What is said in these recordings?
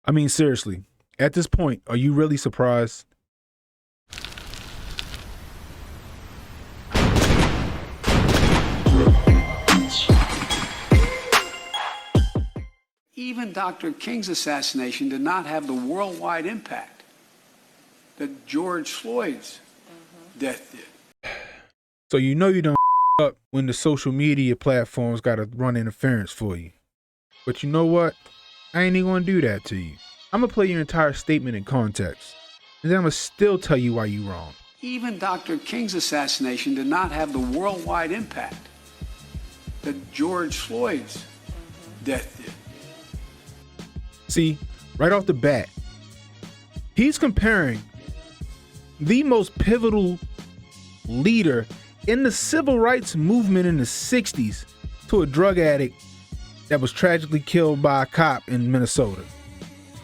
I mean, seriously, at this point, are you really surprised? Even Dr. King's assassination did not have the worldwide impact that George Floyd's death did. So you know you done up when the social media platforms got to run interference for you. But you know what? I ain't even gonna do that to you. I'm gonna play your entire statement in context, and then I'm gonna still tell you why you wrong. Even Dr. King's assassination did not have the worldwide impact that George Floyd's death did. See, right off the bat, he's comparing the most pivotal leader in the civil rights movement in the 60s to a drug addict that was tragically killed by a cop in Minnesota.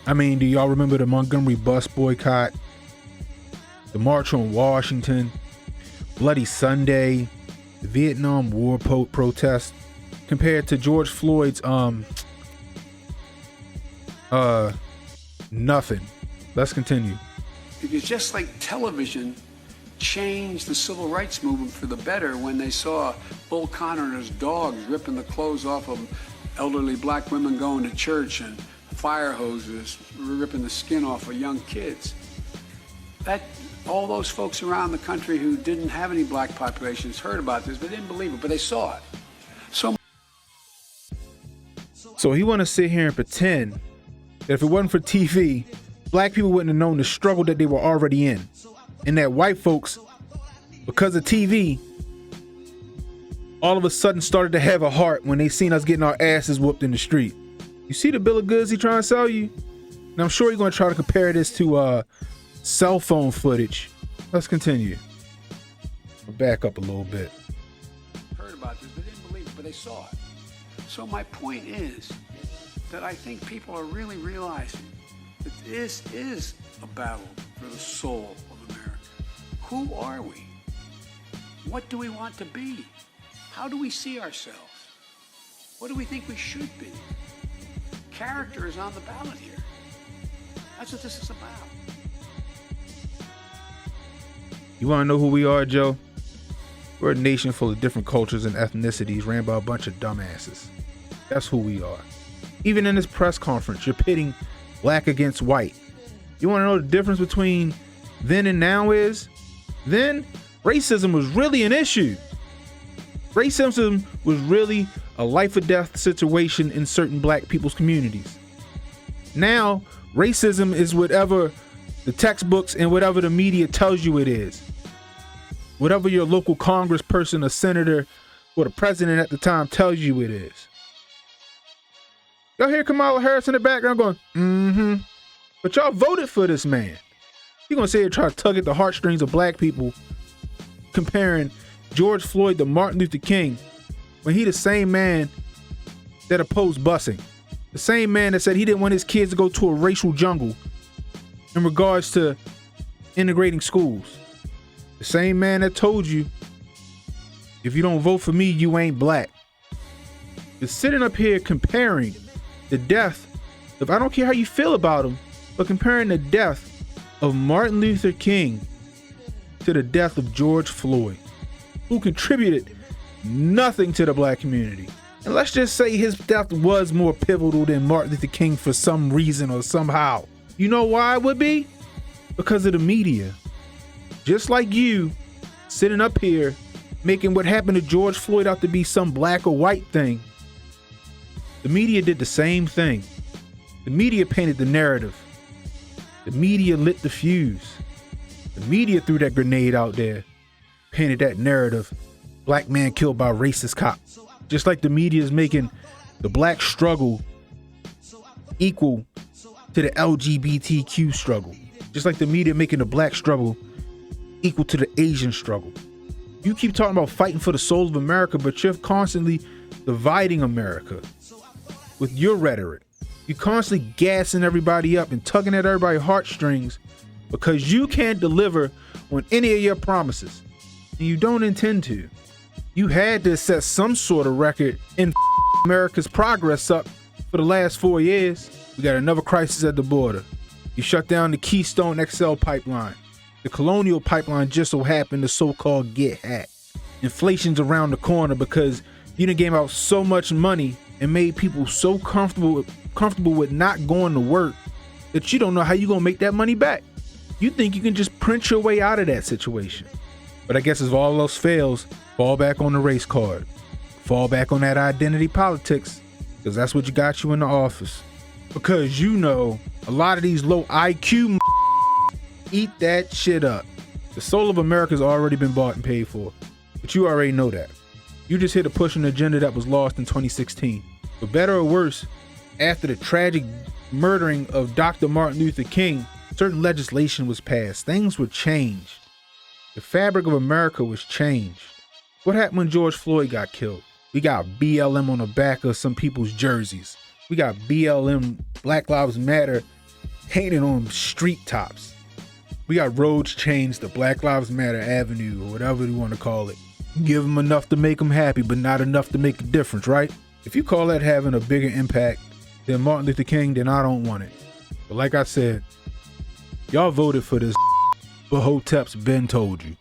I mean, do y'all remember the Montgomery bus boycott, the March on Washington, Bloody Sunday, the Vietnam War protest, compared to George Floyd's nothing. Let's continue. Because just like television changed the civil rights movement for the better when they saw Bull Connor and his dogs ripping the clothes off of elderly black women going to church and fire hoses ripping the skin off of young kids. That all those folks around the country who didn't have any black populations heard about this, but didn't believe it, but they saw it. So he want to sit here and pretend that if it wasn't for TV, black people wouldn't have known the struggle that they were already in. And that white folks, because of TV, all of a sudden started to have a heart when they seen us getting our asses whooped in the street. You see the bill of goods he trying to sell you? And I'm sure he's going to try to compare this to cell phone footage. Let's continue. I'll back up a little bit. Heard about this, but didn't believe it, but they saw it. So my point is that I think people are really realizing that this is a battle for the soul of America. Who are we? What do we want to be? How do we see ourselves? What do we think we should be? Character is on the ballot here. That's what this is about. You want to know who we are, Joe? We're a nation full of different cultures and ethnicities ran by a bunch of dumbasses. That's who we are. Even in this press conference, you're pitting black against white. You want to know the difference between then and now is? Then, racism was really an issue. Racism was really a life or death situation in certain black people's communities. Now, racism is whatever the textbooks and whatever the media tells you it is. Whatever your local congressperson or senator or the president at the time tells you it is. Y'all hear Kamala Harris in the background going, mm-hmm. But y'all voted for this man. He gonna say try to tug at the heartstrings of black people, comparing George Floyd to Martin Luther King, when he the same man that opposed busing. The same man that said he didn't want his kids to go to a racial jungle in regards to integrating schools. The same man that told you, if you don't vote for me, you ain't black. You're sitting up here comparing the death of, I don't care how you feel about him, but comparing the death of Martin Luther King to the death of George Floyd, who contributed nothing to the black community. And let's just say his death was more pivotal than Martin Luther King for some reason or somehow. You know why it would be? Because of the media. Just like you, sitting up here, making what happened to George Floyd out to be some black or white thing. The media did the same thing. The media painted the narrative. The media lit the fuse. The media threw that grenade out there, painted that narrative. Black man killed by racist cop. Just like the media is making the black struggle equal to the LGBTQ struggle. Just like the media making the black struggle equal to the Asian struggle. You keep talking about fighting for the soul of America, but you're constantly dividing America with your rhetoric. You're constantly gassing everybody up and tugging at everybody's heartstrings because you can't deliver on any of your promises. And you don't intend to. You had to set some sort of record in America's progress up for the last 4 years. We got another crisis at the border. You shut down the Keystone XL pipeline. The Colonial pipeline just so happened to so-called get hacked. Inflation's around the corner because you done gave out so much money and made people so comfortable with not going to work that you don't know how you gonna make that money back. You think you can just print your way out of that situation. But I guess if all else fails, fall back on the race card. Fall back on that identity politics, because that's what got you in the office. Because you know, a lot of these low IQ eat that shit up. The soul of America's already been bought and paid for, but you already know that. You just here to push an agenda that was lost in 2016. For better or worse, after the tragic murdering of Dr. Martin Luther King, certain legislation was passed. Things were changed. The fabric of America was changed. What happened when George Floyd got killed? We got BLM on the back of some people's jerseys. We got BLM, Black Lives Matter, painted on street tops. We got roads changed to Black Lives Matter Avenue or whatever you want to call it. Give them enough to make them happy, but not enough to make a difference, right? If you call that having a bigger impact than Martin Luther King, then I don't want it. But like I said, y'all voted for this, but Hotep's been told you.